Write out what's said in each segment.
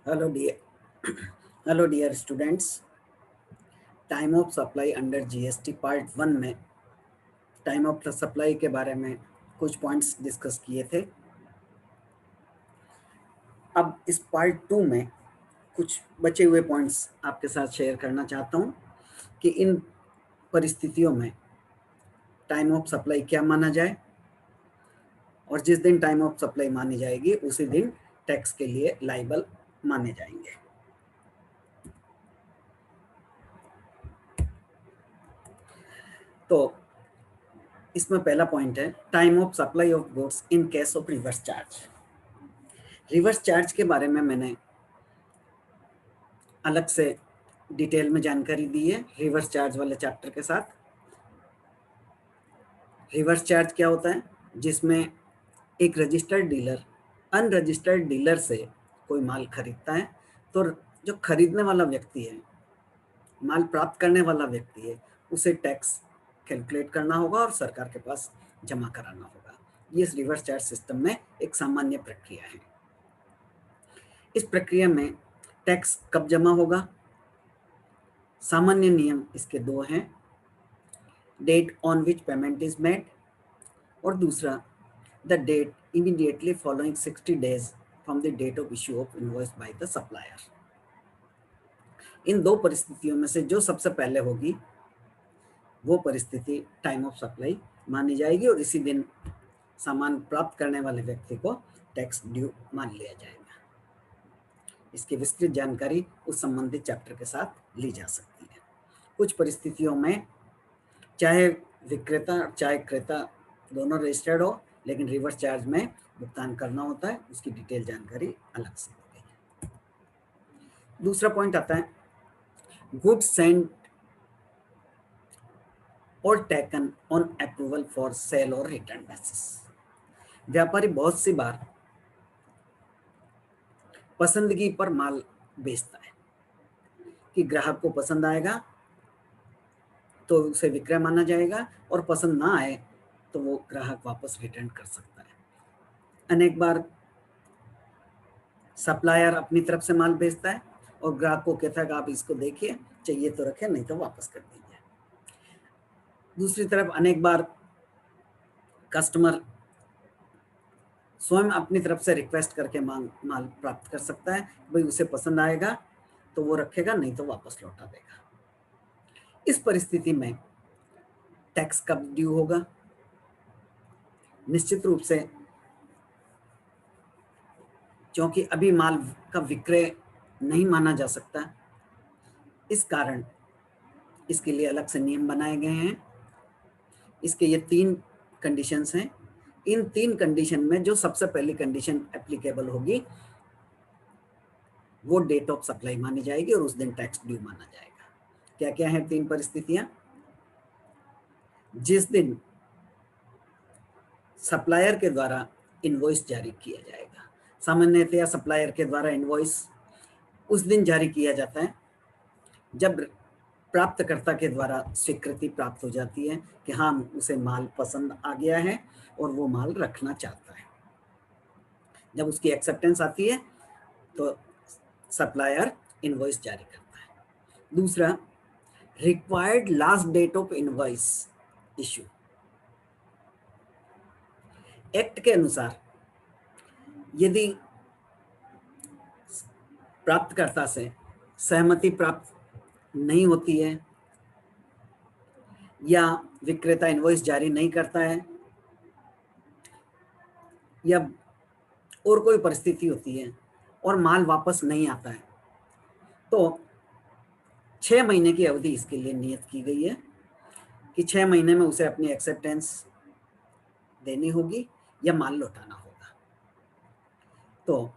Hello dear hello dear students. Time of supply under GST part 1 में time of supply के बारे में कुछ पॉइंट्स डिस्कस किए थे। अब इस पार्ट 2 में कुछ बचे हुए पॉइंट्स आपके साथ शेयर करना चाहता हूं कि इन परिस्थितियों में टाइम ऑफ सप्लाई क्या माना जाए और जिस दिन टाइम ऑफ सप्लाई मानी जाएगी उसी दिन टैक्स के लिए लायबल माने जाएंगे। तो इसमें पहला पॉइंट है time of supply of goods in case of reverse charge. Reverse charge के बारे में मैंने अलग से डिटेल में जानकारी दी है रिवर्स चार्ज वाले चैप्टर के साथ। रिवर्स चार्ज क्या होता है? जिसमें एक रजिस्टर्ड डीलर अनरजिस्टर्ड डीलर से कोई माल खरीदता है, तो जो खरीदने वाला व्यक्ति है, माल प्राप्त करने वाला व्यक्ति है, उसे टैक्स कैलकुलेट करना होगा और सरकार के पास जमा कराना होगा। ये इस रिवर्स चार्ज सिस्टम में एक सामान्य प्रक्रिया है। इस प्रक्रिया में टैक्स कब जमा होगा? सामान्य नियम इसके दो हैं, date on which payment is made और दूसरा the date immediately following 60 days from the date of issue of invoice by the supplier. इन दो परिस्थितियों में से जो सबसे पहले होगी वो परिस्थिति टाइम ऑफ सप्लाई मानी जाएगी और इसी दिन सामान प्राप्त करने वाले व्यक्ति को टैक्स ड्यू मान लिया जाएगा। इसकी विस्तृत जानकारी उस संबंधित चैप्टर के साथ ली जा सकती है। कुछ परिस्थितियों में चाहे विक्रेता चाहे क्रेता दोनों रजिस्टर्ड हो, लेकिन रिवर्स चार्ज में भुगतान करना होता है, उसकी डिटेल जानकारी अलग से दी गई है। दूसरा पॉइंट आता है गुड्स सेंड और taken on approval for sale और रिटर्न बेसिस। व्यापारी बहुत सी बार पसंदगी पर माल बेचता है कि ग्राहक को पसंद आएगा तो उसे विक्रय माना जाएगा और पसंद ना आए तो वो ग्राहक वापस रिटर्न कर सकता है। अनेक बार सप्लायर अपनी तरफ से माल बेचता है और ग्राहक को कहता है कि आप इसको देखिए, चाहिए तो रखें नहीं तो वापस कर दीजिए। दूसरी तरफ अनेक बार कस्टमर स्वयं अपनी तरफ से रिक्वेस्ट करके माल प्राप्त कर सकता है, भाई उसे पसंद आएगा तो वो रखेगा, नहीं तो वापस लौटा देगा। इस परिस्थिति में टैक्स कब ड्यू होगा? निश्चित रूप से क्योंकि अभी माल का विक्रय नहीं माना जा सकता, इस कारण इसके लिए अलग से नियम बनाए गए हैं। इसके ये 3 कंडीशंस हैं। इन 3 कंडीशन में जो सबसे पहली कंडीशन एप्लीकेबल होगी वो डेट ऑफ सप्लाई मानी जाएगी और उस दिन टैक्स ड्यू माना जाएगा। क्या क्या है 3 परिस्थितियां? जिस दिन सप्लायर के द्वारा इनवॉइस जारी किया जाएगा, सामान्यतया सप्लायर के द्वारा इनवॉइस उस दिन जारी किया जाता है जब प्राप्तकर्ता के द्वारा स्वीकृति प्राप्त हो जाती है कि हाँ उसे माल पसंद आ गया है और वो माल रखना चाहता है। जब उसकी एक्सेप्टेंस आती है तो सप्लायर इनवॉइस जारी करता है। दूसरा, required last date of invoice issue. Act के अनुसार यदि प्राप्तकर्ता से सहमति प्राप्त नहीं होती है या विक्रेता इनवॉइस जारी नहीं करता है या और कोई परिस्थिति होती है और माल वापस नहीं आता है, तो 6 महीने की अवधि इसके लिए नियत की गई है कि 6 महीने में उसे अपनी एक्सेप्टेंस देनी होगी या माल लौटाना होगा। तो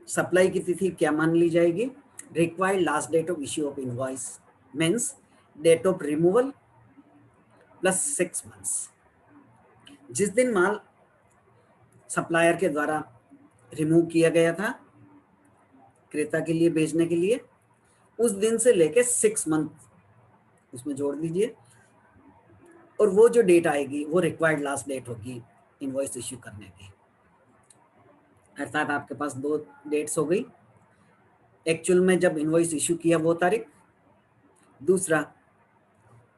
सप्लाई की तिथि क्या मान ली जाएगी? Required last date of issue of invoice means date of removal plus 6 months। जिस दिन माल सप्लायर के द्वारा रिमूव किया गया था क्रेता के लिए भेजने के लिए, उस दिन से लेके 6 month उसमें जोड़ दीजिए और वो जो डेट आएगी वो रिक्वायर्ड लास्ट डेट होगी इनवॉइस इश्यू करने की। अर्थात आपके पास दो डेट्स हो गई, एक्चुअल में जब इनवॉइस इशू किया वो तारीख, दूसरा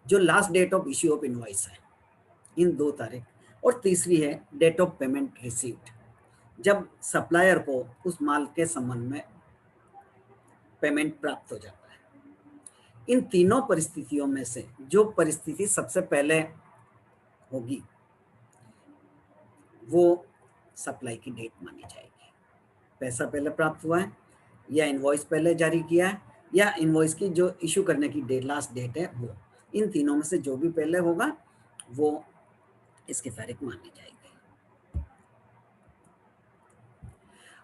जो last date of issue of invoice है, इन दो तारीख, और तीसरी है डेट ऑफ पेमेंट रिसीव्ड, जब सप्लायर को उस माल के संबंध में पेमेंट प्राप्त हो जाता है। इन तीनों परिस्थितियों में से जो परिस्थिति सबसे पहले होगी वो सप्लाई की डेट मानी जाएगी। पैसा पहले प्राप्त हुआ है, या इनवॉइस पहले जारी किया है, या इनवॉइस की जो इशू करने की डेट लास्ट डेट है वो, इन तीनों में से जो भी पहले होगा वो इसकी तारीख मानी जाएगी।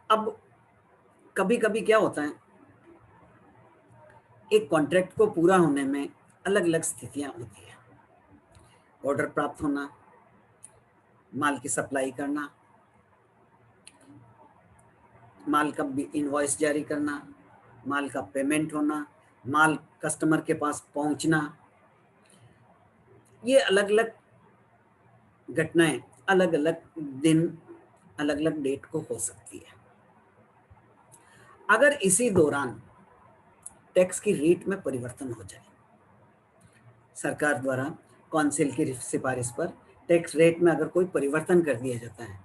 अब कभी कभी क्या होता है, एक कॉन्ट्रैक्ट को पूरा होने में अलग अलग स्थितियां होती है। ऑर्डर प्राप्त होना, माल की सप्लाई करना, माल का इनवॉइस जारी करना, माल का पेमेंट होना, माल कस्टमर के पास पहुंचना, ये अलग अलग घटनाएं अलग अलग दिन, अलग अलग डेट को हो सकती है। अगर इसी दौरान टैक्स की रेट में परिवर्तन हो जाए, सरकार द्वारा काउंसिल की सिफारिश पर टैक्स रेट में अगर कोई परिवर्तन कर दिया जाता है,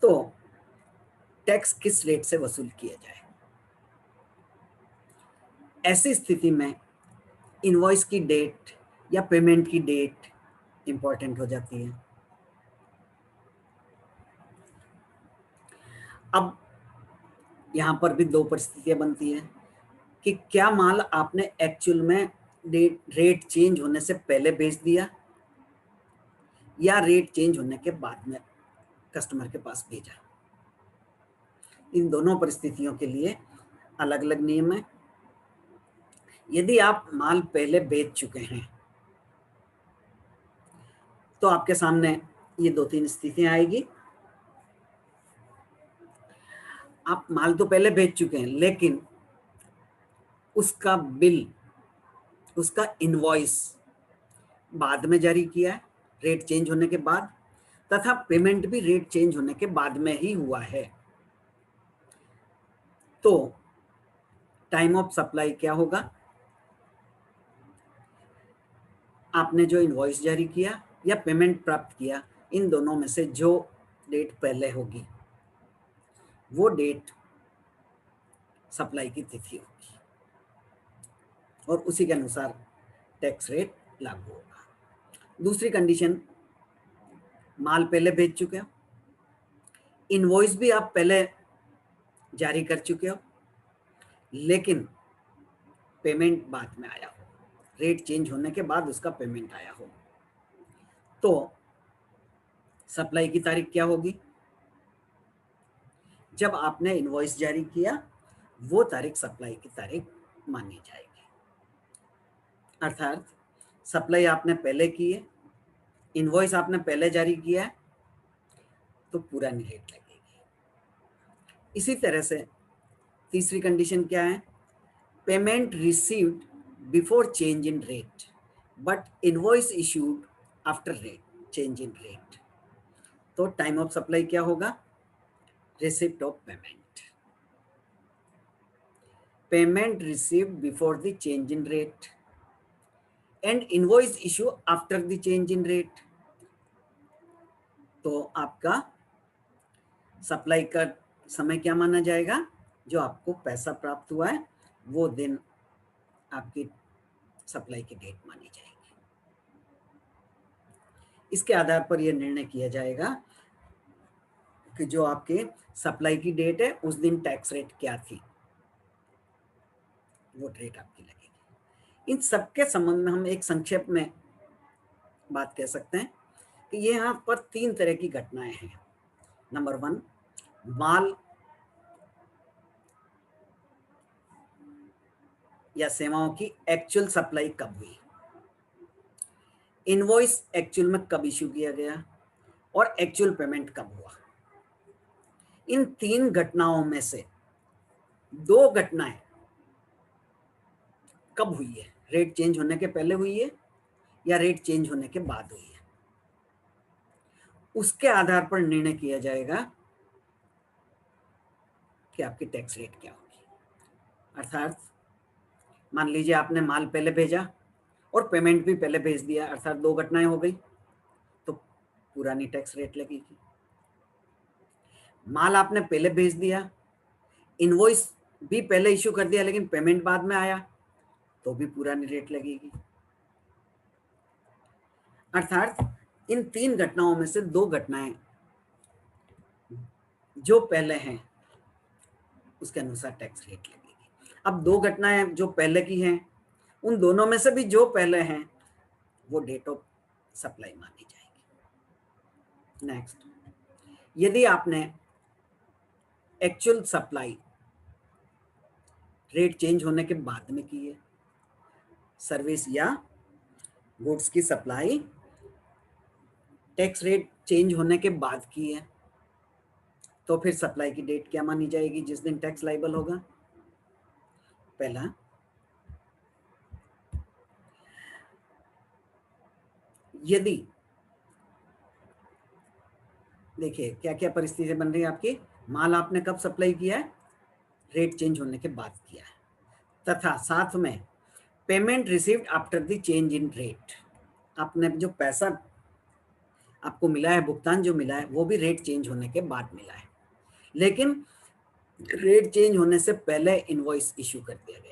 तो टैक्स किस रेट से वसूल किया जाए, ऐसी स्थिति में इनवॉइस की डेट या पेमेंट की डेट इंपॉर्टेंट हो जाती है। अब यहां पर भी दो परिस्थितियां बनती है कि क्या माल आपने एक्चुअल में रेट चेंज होने से पहले बेच दिया, या रेट चेंज होने के बाद में कस्टमर के पास भेजा। इन दोनों परिस्थितियों के लिए अलग अलग नियम है। यदि आप माल पहले बेच चुके हैं तो आपके सामने ये दो तीन स्थितियां आएगी। आप माल तो पहले बेच चुके हैं, लेकिन उसका बिल, उसका इनवॉइस बाद में जारी किया है, रेट चेंज होने के बाद, तथा पेमेंट भी रेट चेंज होने के बाद में ही हुआ है। तो टाइम ऑफ सप्लाई क्या होगा, आपने जो इनवॉइस जारी किया या पेमेंट प्राप्त किया, इन दोनों में से जो डेट पहले होगी वो डेट सप्लाई की तिथि होगी, और उसी के अनुसार टैक्स रेट लागू होगा। दूसरी कंडीशन, माल पहले भेज चुके हो, इनवॉइस भी आप पहले जारी कर चुके हो, लेकिन पेमेंट बाद में आया हो, रेट चेंज होने के बाद उसका पेमेंट आया हो, तो सप्लाई की तारीख क्या होगी, जब आपने इनवॉइस जारी किया वो तारीख सप्लाई की तारीख मानी जाएगी। अर्थात सप्लाई आपने पहले की है, इनवॉइस आपने पहले जारी किया है, तो पुरानी रेट लगेगी। इसी तरह से तीसरी कंडीशन क्या है, payment received before change in rate but invoice issued after rate change in rate. तो टाइम ऑफ सप्लाई क्या होगा, receipt of payment, payment received before the change in rate and invoice issue after the change in rate. तो आपका supply का समय क्या माना जाएगा, जो आपको पैसा प्राप्त हुआ है वो दिन आपकी सप्लाई की डेट मानी जाएगी। इसके आधार पर यह निर्णय किया जाएगा कि जो आपके सप्लाई की डेट है उस दिन टैक्स रेट क्या थी, वो रेट आपकी लगेगी। इन सबके संबंध में हम एक संक्षेप में बात कह सकते हैं कि ये यहाँ पर तीन तरह की घटनाएं हैं। नंबर 1, माल या सेवाओं की एक्चुअल सप्लाई कब हुई, इनवॉइस एक्चुअल में कब इशू किया गया, और एक्चुअल पेमेंट कब हुआ। इन तीन घटनाओं में से दो घटनाएं कब हुई है, रेट चेंज होने के पहले हुई है या रेट चेंज होने के बाद हुई है, उसके आधार पर निर्णय किया जाएगा कि आपकी टैक्स रेट क्या होगी। अर्थात मान लीजिए आपने माल पहले भेजा और पेमेंट भी पहले भेज दिया, अर्थात 2 घटनाएं हो गई, तो पुरानी टैक्स रेट लगेगी। माल आपने पहले भेज दिया, इनवॉइस भी पहले इश्यू कर दिया, लेकिन पेमेंट बाद में आया, तो भी पुरानी रेट लगेगी। अर्थात इन 3 घटनाओं में से 2 घटनाएं जो पहले हैं उसके अनुसार टैक्स रेट लगेगी। अब 2 घटनाएं जो पहले की हैं, उन दोनों में से भी जो पहले हैं वो डेट ऑफ सप्लाई मानी जाएगी। नेक्स्ट, यदि आपने एक्चुअल सप्लाई रेट चेंज होने के बाद में की है, सर्विस या गुड्स की सप्लाई टैक्स रेट चेंज होने के बाद की है, तो फिर सप्लाई की डेट क्या मानी जाएगी जिस दिन टैक्स लायबल होगा। पहला, यदि देखिए क्या क्या परिस्थिति बन रही है आपकी, माल आपने कब सप्लाई किया है, रेट चेंज होने के बाद किया है, तथा साथ में payment received after the change in rate, आपने जो पैसा आपको मिला है, भुगतान जो मिला है, वो भी रेट चेंज होने के बाद मिला है, लेकिन रेट चेंज होने से पहले इनवॉइस इश्यू कर दिया गया।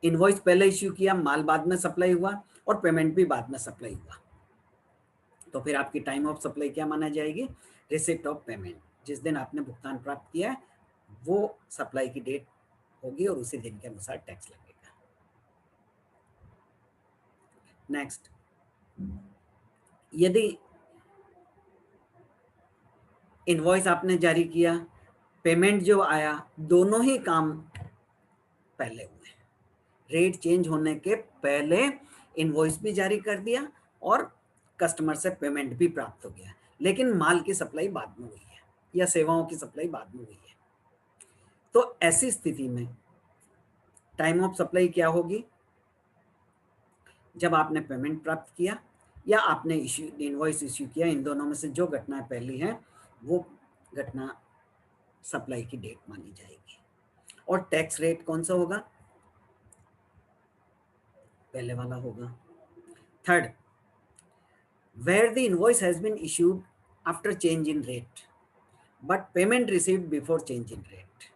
इनवॉइस पहले इश्यू किया, माल बाद में सप्लाई हुआ और पेमेंट भी बाद में सप्लाई हुआ, तो फिर आपकी टाइम ऑफ सप्लाई क्या माना जाएगी, रिसिप्ट ऑफ पेमेंट। जिस दिन आपने भुगतान प्राप्त किया है वो सप्लाई की डेट होगी और उसी दिन के अनुसार टैक्स लगेगा। नेक्स्ट, यदि इनवॉइस आपने जारी किया, पेमेंट जो आया, दोनों ही काम पहले हुए, रेट चेंज होने के पहले इनवॉइस भी जारी कर दिया और कस्टमर से पेमेंट भी प्राप्त हो गया, लेकिन माल की सप्लाई बाद में हुई है या सेवाओं की सप्लाई बाद में हुई है, तो ऐसी स्थिति में टाइम ऑफ सप्लाई क्या होगी, जब आपने पेमेंट प्राप्त किया या आपने इनवॉइस इश्यू किया, इन दोनों में से जो घटनाएं पहली हैं वो घटना सप्लाई की डेट मानी जाएगी। और टैक्स रेट कौन सा होगा, पहले वाला होगा। Third, where the invoice has been issued after change in rate but payment received before change in rate,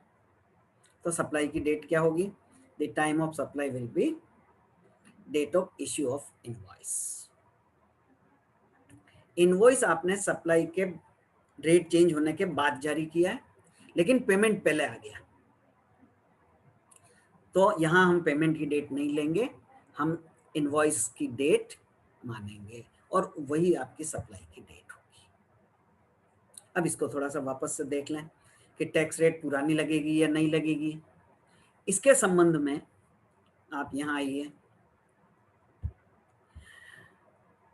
तो सप्लाई की डेट क्या होगी, the time of supply will be date of issue of invoice। Invoice आपने supply के rate change होने के बाद जारी किया है, लेकिन पेमेंट पहले आ गया, तो यहां हम पेमेंट की डेट नहीं लेंगे, हम इनवॉइस की डेट मानेंगे और वही आपकी सप्लाई की डेट होगी। अब इसको थोड़ा सा वापस से देख लें कि टैक्स रेट पुरानी लगेगी या नहीं लगेगी। इसके संबंध में आप यहाँ आइए,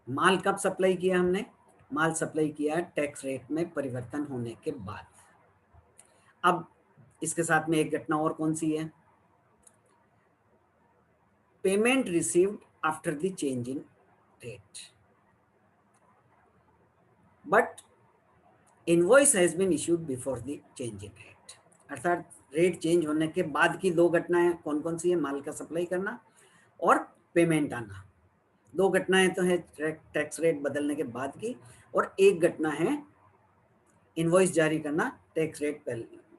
माल कब सप्लाई किया हमने, माल सप्लाई किया टैक्स रेट में परिवर्तन होने के बाद। अब इसके साथ में एक घटना और कौन सी है, payment received after the change in rate but invoice has been issued before the change in rate, अर्थात रेट चेंज होने के बाद की 2 घटनाएं कौन कौन सी है, माल का सप्लाई करना और पेमेंट आना। 2 घटनाएं तो है टैक्स रेट बदलने के बाद की, और एक घटना है इनवॉइस जारी करना टैक्स रेट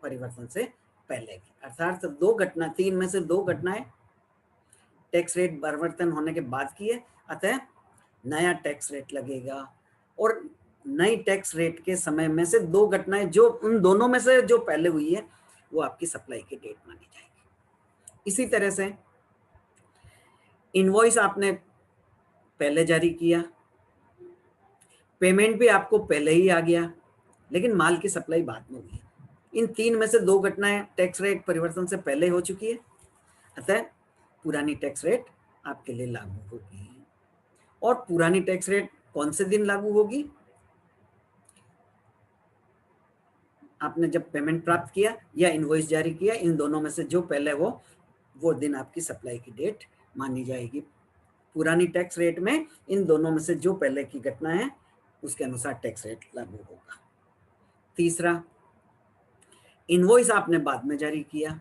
परिवर्तन से पहले की। अर्थात 2 घटना, 3 में से 2 घटनाएं टैक्स रेट परिवर्तन होने के बाद की है, अतः नया टैक्स रेट लगेगा, और नई टैक्स रेट के समय में से 2 घटनाएं जो उन दोनों में से जो पहले हुई है वो आपकी सप्लाई की डेट मानी जाएगी। इसी तरह से इनवॉइस आपने पहले जारी किया, पेमेंट भी आपको पहले ही आ गया, लेकिन माल की सप्लाई बाद में हुई। इन 3 में से 2 घटनाएं टैक्स रेट परिवर्तन से पहले हो चुकी है, अतः पुरानी टैक्स रेट आपके लिए लागू होगी। और पुरानी टैक्स रेट कौन से दिन लागू होगी, आपने जब पेमेंट प्राप्त किया या इनवॉइस जारी किया, इन दोनों में से जो पहले हो वो दिन आपकी सप्लाई की डेट मानी जाएगी। पुरानी टैक्स रेट में इन दोनों में से जो पहले की घटना है उसके अनुसार टैक्स रेट लागू होगा। तीसरा, इनवॉइस आपने बाद में जारी किया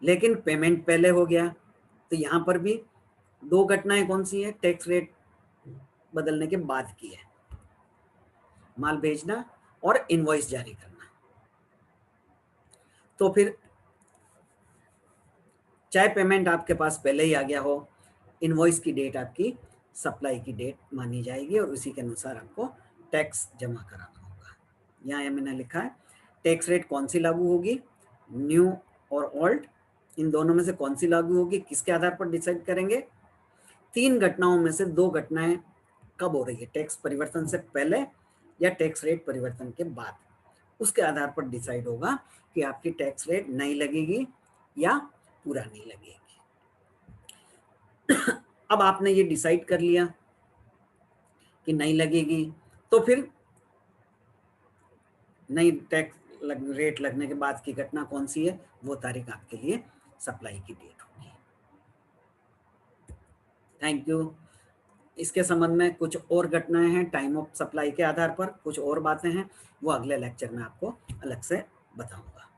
लेकिन पेमेंट पहले हो गया, तो यहाँ पर भी दो घटनाएं कौन सी है, टैक्स रेट बदलने के बाद की है, माल भेजना और इनवॉइस जारी करना। तो फिर चाहे पेमेंट आपके पास पहले ही आ गया हो, इनवॉइस की डेट आपकी सप्लाई की डेट मानी जाएगी और उसी के अनुसार आपको टैक्स जमा कराना होगा। यहाँ मैंने लिखा है टैक्स रेट कौन सी लागू होगी, न्यू और ओल्ड, इन दोनों में से कौन सी लागू होगी, किसके आधार पर डिसाइड करेंगे। तीन घटनाओं में से दो घटनाएं कब हो रही है, टैक्स परिवर्तन से पहले या टैक्स रेट परिवर्तन के बाद, उसके आधार पर डिसाइड होगा कि आपकी टैक्स रेट नई लगेगी या पुरानी लगेगी। अब आपने ये डिसाइड कर लिया कि नई लगेगी, तो फिर नई टैक्स रेट लगने के बाद की घटना कौन सी है, वो तारीख आपके लिए सप्लाई की डेट होगी। Thank you. इसके संबंध में कुछ और घटनाएं हैं टाइम ऑफ सप्लाई के आधार पर, कुछ और बातें हैं, वो अगले लेक्चर में आपको अलग से बताऊंगा।